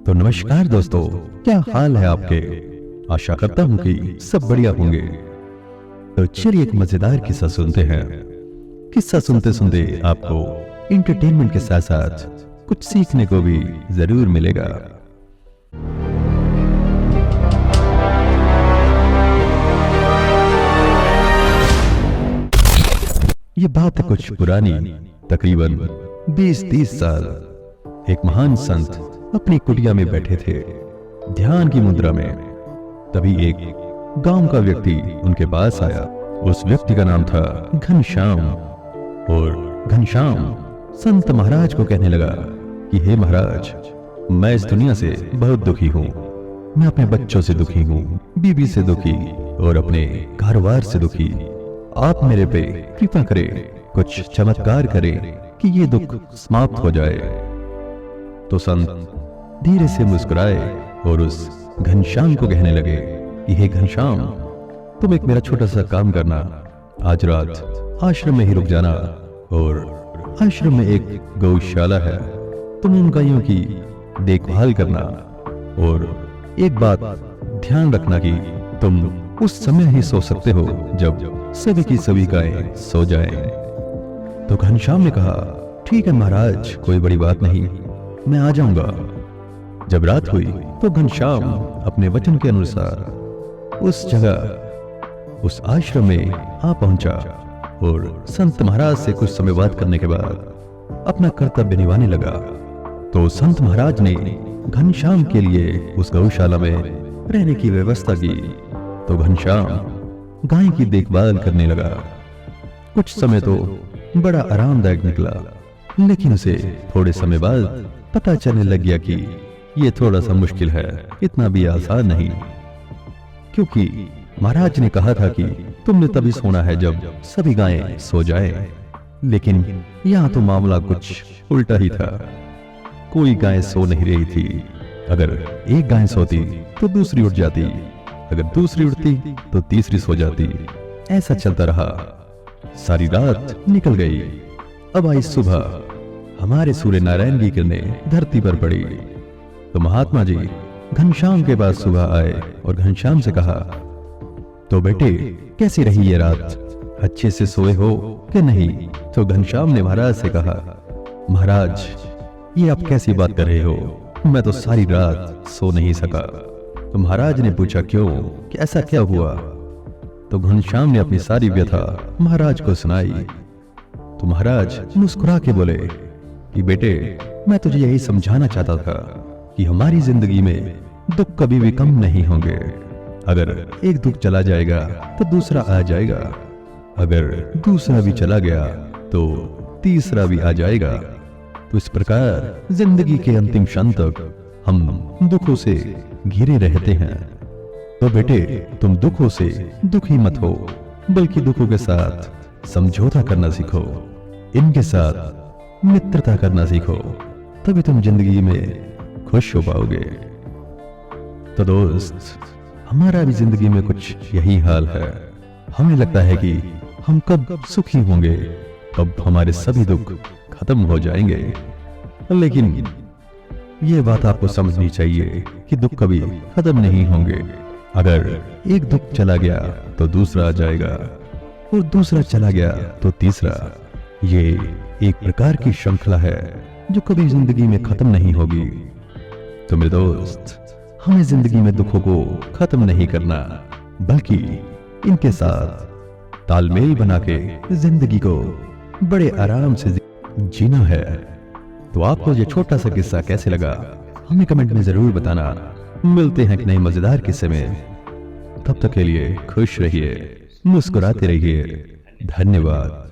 तो नमस्कार दोस्तों, क्या हाल है आपके। आशा करता हूं कि सब बढ़िया होंगे। तो चलिए एक मजेदार किस्सा सुनते हैं। किस्सा सुनते सुनते आपको इंटरटेनमेंट के साथ साथ कुछ सीखने को भी जरूर मिलेगा। ये बात है कुछ पुरानी, तकरीबन 20-30 साल। एक महान संत अपनी कुटिया में बैठे थे, ध्यान की मुद्रा में। तभी एक गांव का व्यक्ति उनके पास आया। उस व्यक्ति का नाम था घनश्याम। और घनश्याम संत महाराज को कहने लगा कि हे महाराज, मैं इस दुनिया से बहुत दुखी हूँ। मैं अपने बच्चों से दुखी हूँ, बीवी से दुखी और अपने कारोबार से दुखी। आप मेरे पे कृपा करें, कुछ चमत्कार करें कि ये दुख समाप्त हो जाए। तो संत धीरे से मुस्कुराए और उस घनश्याम को कहने लगे कि हे घनश्याम, तुम एक मेरा छोटा सा काम करना। आज रात आश्रम में ही रुक जाना और आश्रम में एक गौशाला है, तुम उन गायों की देखभाल करना। और एक बात ध्यान रखना कि तुम उस समय ही सो सकते हो जब सभी की सभी गायें सो जाएं। तो घनश्याम ने कहा, ठीक है महाराज, कोई बड़ी बात नहीं, मैं आ जाऊंगा। जब रात हुई तो घनश्याम अपने वचन के अनुसार उस जगह, उस आश्रम में आ पहुंचा और संत महाराज से कुछ समय बात करने के बाद अपना कर्तव्य निभाने लगा। तो संत महाराज ने घनश्याम के लिए उस गौशाला में रहने की व्यवस्था की। तो घनश्याम गाय की देखभाल करने लगा। कुछ समय तो बड़ा आरामदायक निकला, लेकिन उसे थोड़े समय बाद पता चलने लग गया कि ये थोड़ा सा मुश्किल है, इतना भी आसान नहीं। क्योंकि महाराज ने कहा था कि तुमने तभी सोना है जब सभी गायें सो जाएं। लेकिन यहाँ तो मामला कुछ उल्टा ही था। कोई गाय सो नहीं रही थी। अगर एक गाय सोती तो दूसरी उठ जाती, अगर दूसरी उठती तो तीसरी सो जाती। ऐसा चलता रहा। सारी रात निकल गई। अब आई सुबह। हमारे सूर्य नारायण की किरणें धरती पर पड़ी। तो महात्मा जी घनश्याम के पास सुबह आए और घनश्याम से कहा, तो बेटे कैसी रही ये रात, अच्छे से सोए हो कि नहीं। तो घनश्याम ने महाराज से कहा, महाराज ये आप कैसी बात कर रहे हो, मैं तो सारी रात सो नहीं सका। तो महाराज ने पूछा, क्यों, कि ऐसा क्या हुआ। तो घनश्याम ने अपनी सारी व्यथा महाराज को सुनाई। तो महाराज मुस्कुरा के बोले कि बेटे, मैं तुझे यही समझाना चाहता था कि हमारी जिंदगी में दुख कभी भी कम नहीं होंगे। अगर एक दुख चला जाएगा तो दूसरा आ जाएगा, अगर दूसरा भी चला गया तो तीसरा भी आ जाएगा। तो इस प्रकार जिंदगी के अंतिम क्षण तक हम दुखों से घिरे रहते हैं। तो बेटे, तुम दुखों से दुखी मत हो, बल्कि दुखों के साथ समझौता करना सीखो, इनके साथ मित्रता करना सीखो, तभी तुम जिंदगी में खुश हो पाओगे। तो दोस्त, हमारा भी जिंदगी में कुछ यही हाल है। हमें लगता है कि हम कब सुखी होंगे, कब हमारे सभी दुख खत्म हो जाएंगे। लेकिन ये बात आपको समझनी चाहिए कि दुख कभी खत्म नहीं होंगे। अगर एक दुख चला गया तो दूसरा आ जाएगा, और दूसरा चला गया तो तीसरा। ये एक प्रकार की श्रृंखला है जो कभी जिंदगी में खत्म नहीं होगी। तो मेरे दोस्त, हमें जिंदगी में दुखों को खत्म नहीं करना, बल्कि इनके साथ तालमेल बना के जिंदगी को बड़े आराम से जीना है। तो आपको ये छोटा सा किस्सा कैसे लगा, हमें कमेंट में जरूर बताना। मिलते हैं एक नए मजेदार किस्से में। तब तक के लिए खुश रहिए, मुस्कुराते रहिए। धन्यवाद।